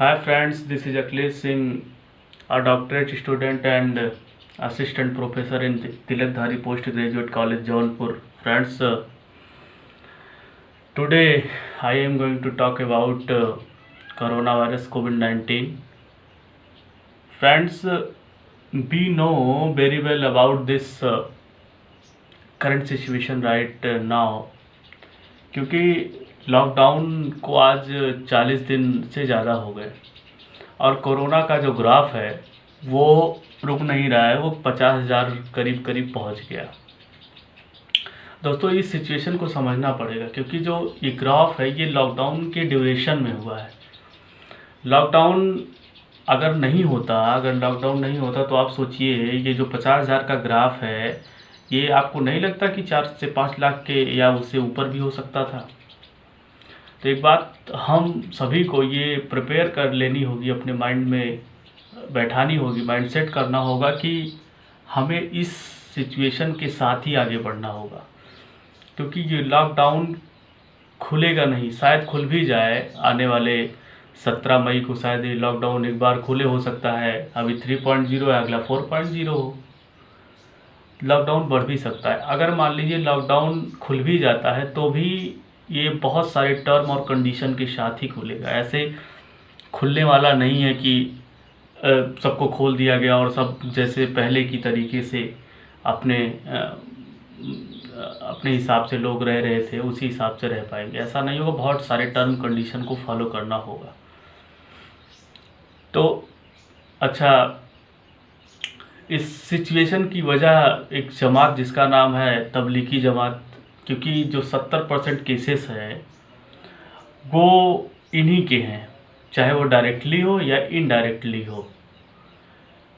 Hi friends, this is Akhilesh Singh, a doctorate student and assistant professor in Tilakdhari Postgraduate College, Jaunpur. Friends, today I am going to talk about coronavirus COVID-19. Friends, we know very well about this current situation right now, क्योंकि lockdown को आज 40 दिन से ज़्यादा हो गए और corona का जो ग्राफ है वो रुक नहीं रहा है, वो 50,000 करीब करीब पहुंच गया। दोस्तों, इस सिचुएशन को समझना पड़ेगा क्योंकि जो ये ग्राफ है ये लॉकडाउन के ड्यूरेशन में हुआ है। लॉकडाउन अगर लॉकडाउन नहीं होता तो आप सोचिए ये जो 50,000 का ग्राफ है ये आपको नहीं लगता कि 4 से 5 लाख के या उससे ऊपर भी हो सकता था। तो एक बात हम सभी को ये प्रिपेयर कर लेनी होगी, अपने माइंड में बैठानी होगी, माइंडसेट करना होगा कि हमें इस सिचुएशन के साथ ही आगे बढ़ना होगा, क्योंकि ये लॉकडाउन खुलेगा नहीं। शायद खुल भी जाए आने वाले 17 मई को, शायद ये लॉकडाउन एक बार खुले हो सकता है। अभी 3.0 है, अगला 4.0 हो, लॉकडाउन बढ़ भी सकता है। अगर मान लीजिए लॉकडाउन खुल भी जाता है तो भी ये बहुत सारे टर्म और कंडीशन के साथ ही खुलेगा। ऐसे खुलने वाला नहीं है कि सबको खोल दिया गया और सब जैसे पहले की तरीके से अपने हिसाब से लोग रह रहे थे उसी हिसाब से रह पाएंगे, ऐसा नहीं होगा। बहुत सारे टर्म कंडीशन को फॉलो करना होगा। तो अच्छा, इस सिचुएशन की वजह एक जमात जिसका नाम है तबलीगी जमात, क्योंकि जो 70% केसेस हैं वो इन्हीं के हैं, चाहे वो डायरेक्टली हो या इनडायरेक्टली हो।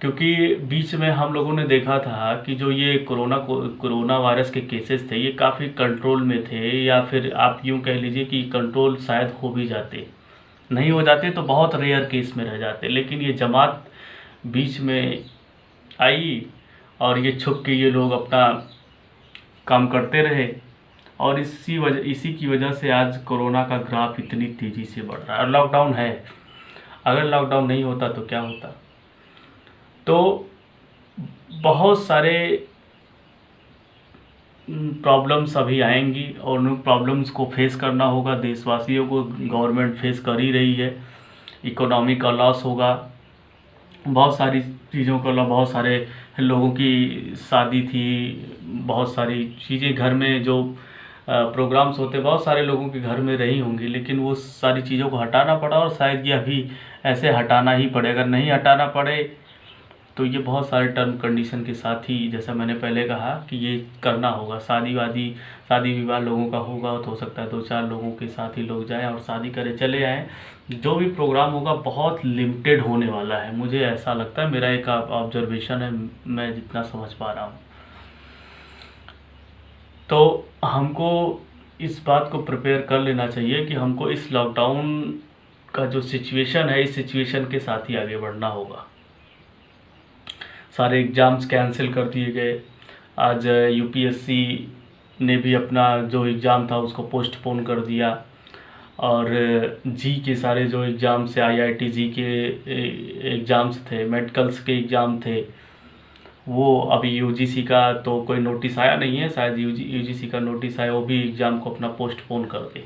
क्योंकि बीच में हम लोगों ने देखा था कि जो ये कोरोना वायरस के केसेस थे ये काफ़ी कंट्रोल में थे, या फिर आप यूँ कह लीजिए कि कंट्रोल शायद हो भी जाते, नहीं हो जाते तो बहुत रेयर केस में रह जाते। लेकिन ये जमात बीच में आई और ये छुप के ये लोग अपना काम करते रहे और इसी की वजह से आज कोरोना का ग्राफ इतनी तेज़ी से बढ़ रहा है। और लॉकडाउन है, अगर लॉकडाउन नहीं होता तो क्या होता। तो बहुत सारे प्रॉब्लम्स अभी आएंगी और उन प्रॉब्लम्स को फेस करना होगा देशवासियों को। गवर्नमेंट फेस कर ही रही है। इकोनॉमी का लॉस होगा, बहुत सारी चीज़ों का लॉस, बहुत सारे लोगों की शादी थी, बहुत सारी चीज़ें घर में जो प्रोग्राम्स होते, बहुत सारे लोगों के घर में रही होंगी, लेकिन वो सारी चीज़ों को हटाना पड़ा और शायद ये अभी ऐसे हटाना ही पड़े। अगर नहीं हटाना पड़े तो ये बहुत सारे टर्म कंडीशन के साथ ही, जैसा मैंने पहले कहा कि ये करना होगा। शादी विवाह लोगों का होगा तो हो सकता है 2-4 लोगों के साथ ही लोग जाएं और शादी करें, चले आएँ। जो भी प्रोग्राम होगा बहुत लिमिटेड होने वाला है, मुझे ऐसा लगता है, मेरा एक ऑब्जर्वेशन है, मैं जितना समझ पा रहा हूँ। तो हमको इस बात को प्रिपेयर कर लेना चाहिए कि हमको इस लॉकडाउन का जो सिचुएशन है इस सिचुएशन के साथ ही आगे बढ़ना होगा। सारे एग्ज़ाम्स कैंसिल कर दिए गए। आज यूपीएससी ने भी अपना जो एग्ज़ाम था उसको पोस्टपोन कर दिया और जी के सारे जो एग्ज़ाम्स थे, आईआईटी जी के एग्ज़ाम्स थे, मेडिकल्स के एग्ज़ाम थे, वो अभी यूजीसी का तो कोई नोटिस आया नहीं है, शायद यूजीसी का नोटिस आया, वो भी एग्ज़ाम को अपना पोस्टपोन कर दे।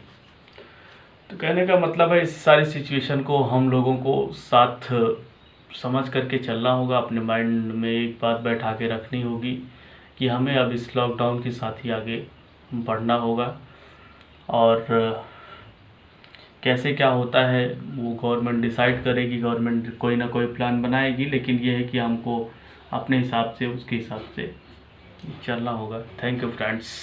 तो कहने का मतलब है इस सारी सिचुएशन को हम लोगों को साथ समझ करके चलना होगा। अपने माइंड में एक बात बैठा के रखनी होगी कि हमें अब इस लॉकडाउन के साथ ही आगे बढ़ना होगा। और कैसे क्या होता है वो गवर्नमेंट डिसाइड करेगी, गवर्नमेंट कोई ना कोई प्लान बनाएगी, लेकिन ये है कि हमको अपने हिसाब से उसके हिसाब से चलना होगा। Thank you friends.